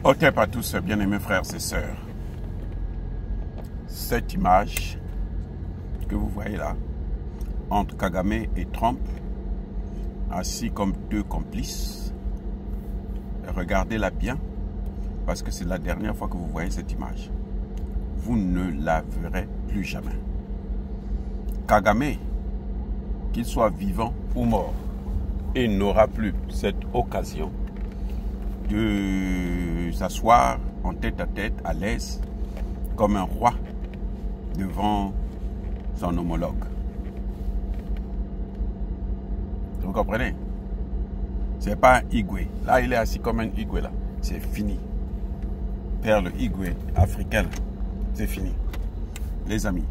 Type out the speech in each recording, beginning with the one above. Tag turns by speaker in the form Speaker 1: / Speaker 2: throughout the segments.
Speaker 1: Hotep à tous, bien-aimés frères et sœurs. Cette image que vous voyez là, entre Kagame et Trump, assis comme deux complices, regardez-la bien, parce que c'est la dernière fois que vous voyez cette image. Vous ne la verrez plus jamais. Kagame, qu'il soit vivant ou mort, et n'aura plus cette occasion de s'asseoir en tête à tête, à l'aise, comme un roi devant son homologue. Vous comprenez? C'est pas un Igwe. Là, il est assis comme un Igwe là. C'est fini. Perle Igwe africain, c'est fini. Les amis.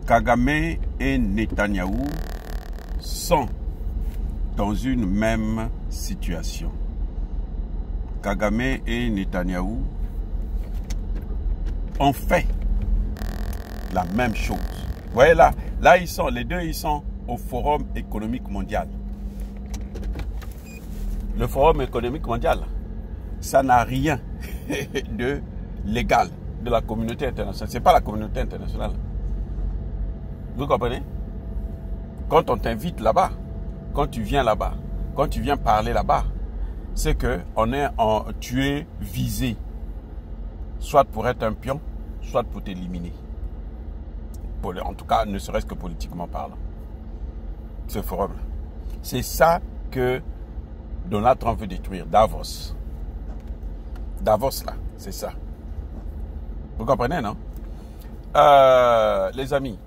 Speaker 1: Kagame et Netanyahou sont dans une même situation. Kagame et Netanyahou ont fait la même chose. Vous voyez là, ils sont, les deux, ils sont au Forum économique mondial. Le Forum économique mondial, ça n'a rien de légal de la communauté internationale. C'est pas la communauté internationale. Vous comprenez? Quand on t'invite là-bas, quand tu viens là-bas, quand tu viens parler là-bas, c'est que tu es visé, soit pour être un pion, soit pour t'éliminer. En tout cas, ne serait-ce que politiquement parlant. Ce forum-là. C'est ça que Donald Trump veut détruire. Davos. Davos, là, c'est ça. Vous comprenez, non? Les amis,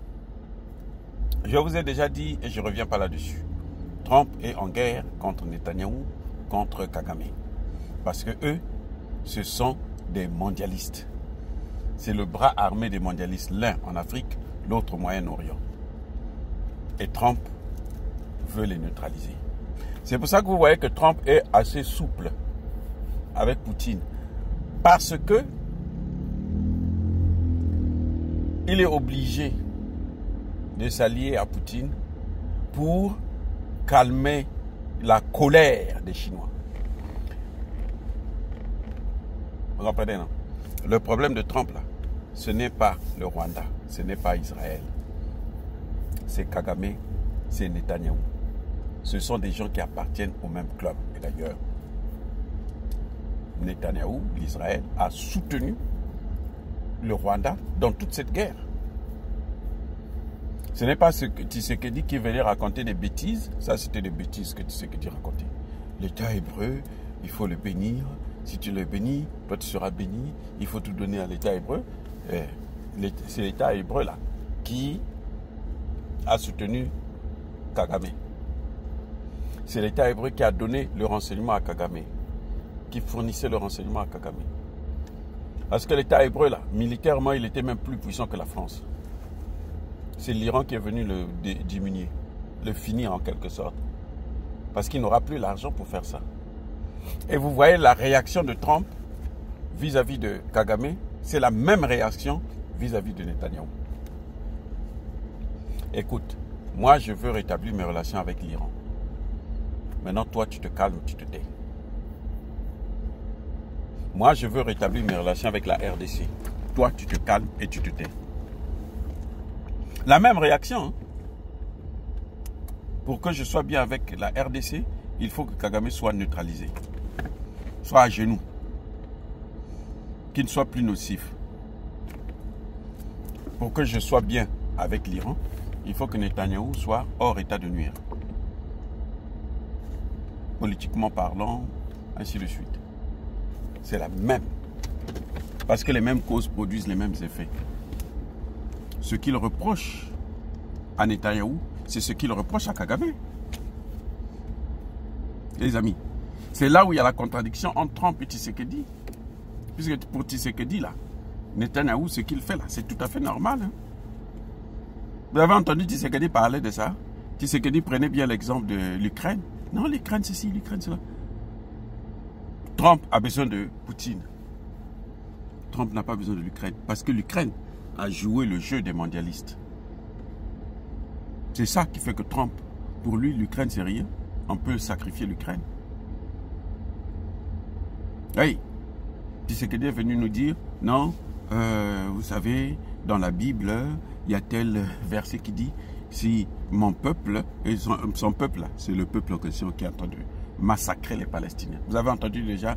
Speaker 1: je vous ai déjà dit, et je ne reviens pas là-dessus, Trump est en guerre contre Netanyahou, contre Kagame. Parce que eux, ce sont des mondialistes. C'est le bras armé des mondialistes, l'un en Afrique, l'autre au Moyen-Orient. Et Trump veut les neutraliser. C'est pour ça que vous voyez que Trump est assez souple avec Poutine. Parce que il est obligé de s'allier à Poutine pour calmer la colère des Chinois. Vous comprenez, non? Le problème de Trump, là, ce n'est pas le Rwanda, ce n'est pas Israël. C'est Kagame, c'est Netanyahou. Ce sont des gens qui appartiennent au même club. Et d'ailleurs, Netanyahou, l'Israël, a soutenu le Rwanda dans toute cette guerre. Ce n'est pas ce que Tshisekedi qui venait raconter des bêtises. Ça, c'était des bêtises que Tshisekedi racontait. L'État hébreu, il faut le bénir. Si tu le bénis, toi tu seras béni. Il faut tout donner à l'État hébreu. C'est l'État hébreu là qui a soutenu Kagame. C'est l'État hébreu qui a donné le renseignement à Kagame, qui fournissait le renseignement à Kagame. Parce que l'État hébreu là, militairement, il était même plus puissant que la France. C'est l'Iran qui est venu le diminuer, le finir en quelque sorte. Parce qu'il n'aura plus l'argent pour faire ça. Et vous voyez la réaction de Trump vis-à-vis de Kagame, c'est la même réaction vis-à-vis de Netanyahou. Écoute, moi je veux rétablir mes relations avec l'Iran. Maintenant toi tu te calmes, tu te tais. Moi je veux rétablir mes relations avec la RDC. Toi tu te calmes et tu te tais. La même réaction. Hein? Pour que je sois bien avec la RDC, il faut que Kagame soit neutralisé. Soit à genoux. Qu'il ne soit plus nocif. Pour que je sois bien avec l'Iran, il faut que Netanyahou soit hors état de nuire. Politiquement parlant, ainsi de suite. C'est la même. Parce que les mêmes causes produisent les mêmes effets. Ce qu'il reproche à Netanyahou, c'est ce qu'il reproche à Kagame. Les amis, c'est là où il y a la contradiction entre Trump et Tshisekedi. Puisque pour Tshisekedi, là, Netanyahou, ce qu'il fait là, c'est tout à fait normal. Hein. Vous avez entendu Tshisekedi parler de ça? Tshisekedi prenait bien l'exemple de l'Ukraine. Non, l'Ukraine, c'est ci, l'Ukraine, c'est là. Trump a besoin de Poutine. Trump n'a pas besoin de l'Ukraine. Parce que l'Ukraine a joué le jeu des mondialistes. C'est ça qui fait que Trump, pour lui, l'Ukraine, c'est rien. On peut sacrifier l'Ukraine. Oui. Tshisekedi est venu nous dire, non, vous savez, dans la Bible, il y a tel verset qui dit, si mon peuple, et son peuple, c'est le peuple en question qui est en train de massacrer les Palestiniens. Vous avez entendu déjà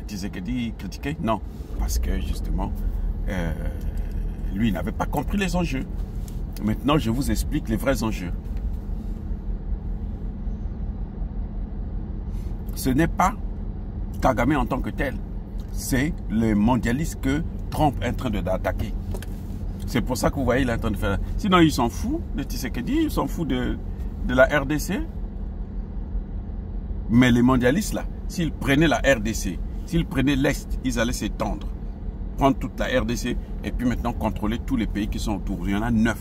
Speaker 1: Tshisekedi critiquer? Non, parce que justement, lui n'avait pas compris les enjeux. Maintenant, je vous explique les vrais enjeux. Ce n'est pas Kagame en tant que tel, c'est le mondialiste que Trump est en train d'attaquer. C'est pour ça que vous voyez, il est en train de faire. Sinon, il s'en fout de Tshisekedi, il s'en fout de la RDC. Mais les mondialistes, là, s'ils prenaient la RDC, s'ils prenaient l'Est, ils allaient s'étendre. Prendre toute la RDC et puis maintenant contrôler tous les pays qui sont autour. Il y en a 9.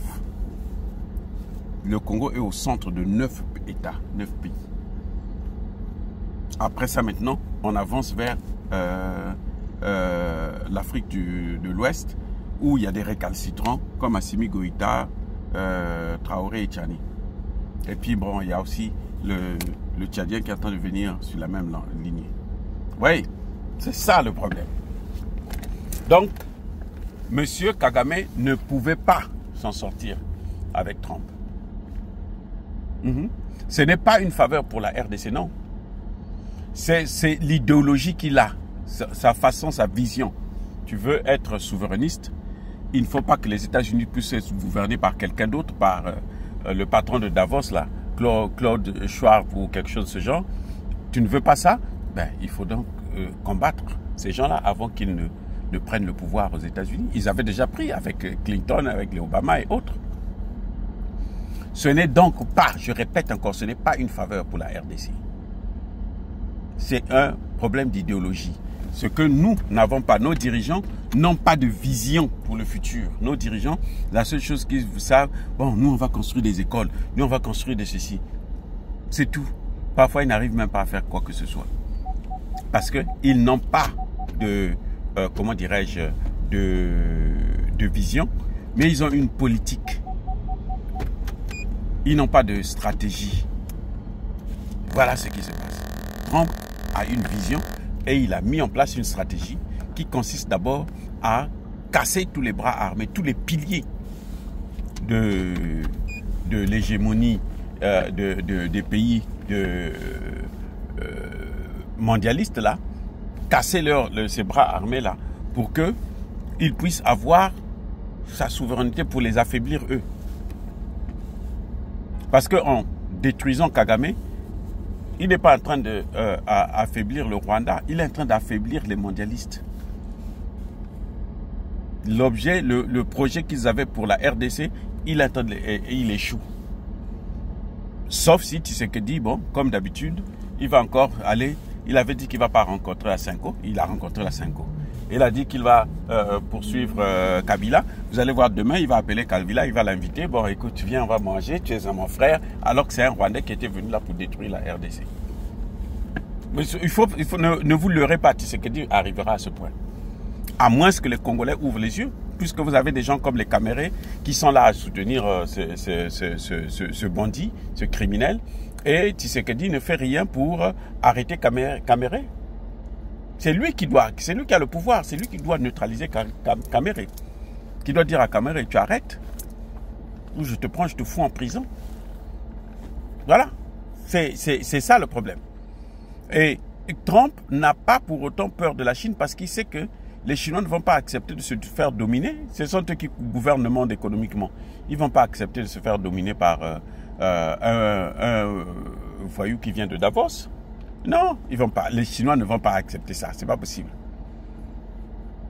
Speaker 1: Le Congo est au centre de 9 États, 9 pays. Après ça, maintenant, on avance vers l'Afrique de l'Ouest, où il y a des récalcitrants comme Assimi Goïta, Traoré et Tchani. Et puis, bon, il y a aussi le Tchadien qui est en train de venir sur la même lignée. Oui, c'est ça le problème. Donc, M. Kagame ne pouvait pas s'en sortir avec Trump. Ce n'est pas une faveur pour la RDC, non. C'est l'idéologie qu'il a, sa façon, sa vision. Tu veux être souverainiste, il ne faut pas que les États-Unis puissent être gouvernés par quelqu'un d'autre, par le patron de Davos, là, Claude Schwab ou quelque chose de ce genre. Tu ne veux pas ça? Ben, il faut donc combattre ces gens-là avant qu'ils ne prennent le pouvoir aux États-Unis. Ils avaient déjà pris avec Clinton, avec les Obama et autres. Ce n'est donc pas, je répète encore, ce n'est pas une faveur pour la RDC. C'est un problème d'idéologie. Ce que nous n'avons pas, nos dirigeants n'ont pas de vision pour le futur. Nos dirigeants, la seule chose qu'ils savent, bon, nous on va construire des écoles, nous on va construire des ceci. C'est tout. Parfois ils n'arrivent même pas à faire quoi que ce soit. Parce qu'ils n'ont pas de, comment dirais-je, de vision, mais ils ont une politique. Ils n'ont pas de stratégie. Voilà ce qui se passe. Trump a une vision et il a mis en place une stratégie qui consiste d'abord à casser tous les bras armés, tous les piliers de l'hégémonie des pays mondialistes là, casser ces bras armés là pour qu'ils puissent avoir sa souveraineté pour les affaiblir eux. Parce qu'en détruisant Kagame, il n'est pas en train d'affaiblir le Rwanda, il est en train d'affaiblir les mondialistes. L'objet, le projet qu'ils avaient pour la RDC, il échoue. Sauf si Tshisekedi, bon, comme d'habitude, il va encore aller, il avait dit qu'il ne va pas rencontrer la Cinco, il a rencontré la Cinco. Il a dit qu'il va poursuivre Kabila. Vous allez voir demain, il va appeler Kabila, il va l'inviter. Bon, écoute, viens, on va manger, tu es mon frère. Alors que c'est un Rwandais qui était venu là pour détruire la RDC. Mais ne vous leurrez pas, Tshisekedi arrivera à ce point. À moins que les Congolais ouvrent les yeux, puisque vous avez des gens comme les Camérés qui sont là à soutenir ce bandit, ce criminel. Et Tshisekedi ne fait rien pour arrêter Caméré. C'est lui qui a le pouvoir, c'est lui qui doit neutraliser Caméré. Qui doit dire à Caméré, tu arrêtes, ou je te prends, je te fous en prison. Voilà, c'est ça le problème. Et Trump n'a pas pour autant peur de la Chine parce qu'il sait que les Chinois ne vont pas accepter de se faire dominer. Ce sont eux qui gouvernent le monde économiquement. Ils ne vont pas accepter de se faire dominer par un voyou qui vient de Davos. Non, ils vont pas. Les Chinois ne vont pas accepter ça. C'est pas possible.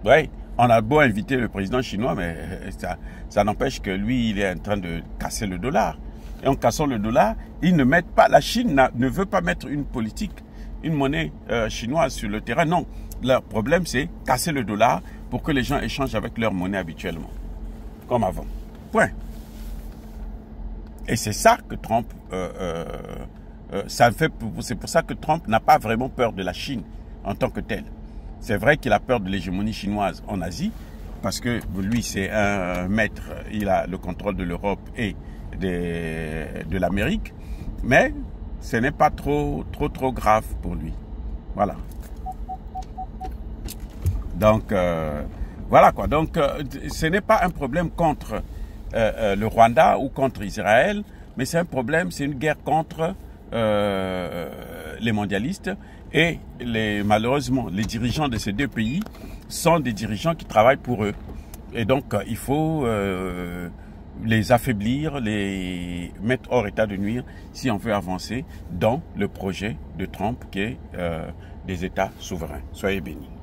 Speaker 1: Oui, on a beau inviter le président chinois, mais ça n'empêche que lui, il est en train de casser le dollar. Et en cassant le dollar, ils ne mettent pas. La Chine ne veut pas mettre une politique, une monnaie chinoise sur le terrain. Non, leur problème, c'est casser le dollar pour que les gens échangent avec leur monnaie habituellement, comme avant. Point. Et c'est ça que Trump... c'est pour ça que Trump n'a pas vraiment peur de la Chine en tant que telle. C'est vrai qu'il a peur de l'hégémonie chinoise en Asie, parce que lui, c'est un maître, il a le contrôle de l'Europe et de l'Amérique, mais ce n'est pas trop grave pour lui. Voilà. Donc, voilà quoi. Donc, ce n'est pas un problème contre le Rwanda ou contre Israël, mais c'est un problème, c'est une guerre contre les mondialistes et malheureusement, les dirigeants de ces deux pays sont des dirigeants qui travaillent pour eux. Et donc, il faut les affaiblir, les mettre hors état de nuire si on veut avancer dans le projet de Trump qui est des États souverains. Soyez bénis.